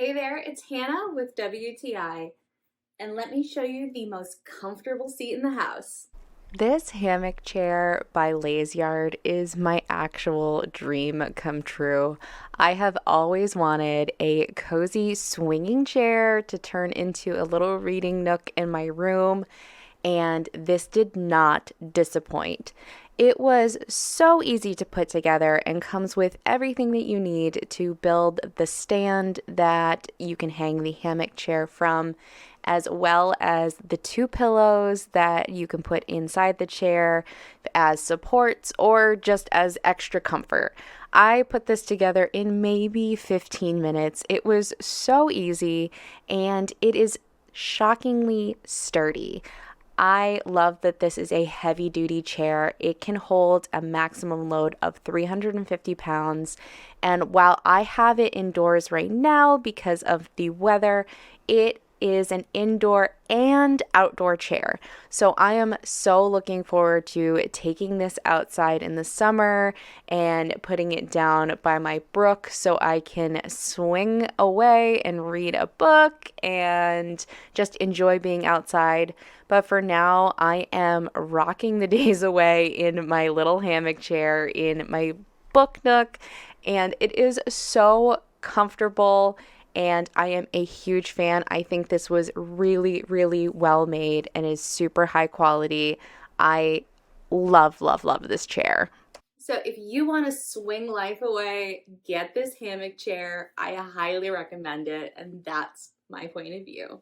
Hey there, it's Hannah with WTI, and let me show you the most comfortable seat in the house. This hammock chair by LAZEYARD is my actual dream come true. I have always wanted a cozy swinging chair to turn into a little reading nook in my room, and this did not disappoint. It was so easy to put together and comes with everything that you need to build the stand that you can hang the hammock chair from, as well as the two pillows that you can put inside the chair as supports or just as extra comfort. I put this together in maybe 15 minutes. It was so easy and it is shockingly sturdy. I love that this is a heavy duty chair. It can hold a maximum load of 350 pounds. And while I have it indoors right now because of the weather, it is an indoor and outdoor chair. So I am so looking forward to taking this outside in the summer and putting it down by my brook so I can swing away and read a book and just enjoy being outside. But for now, I am rocking the days away in my little hammock chair in my book nook, and it is so comfortable. And I am a huge fan. I think this was really, really well made and is super high quality. I love, love, love this chair. So if you want to swing life away, get this hammock chair. I highly recommend it, and that's my point of view.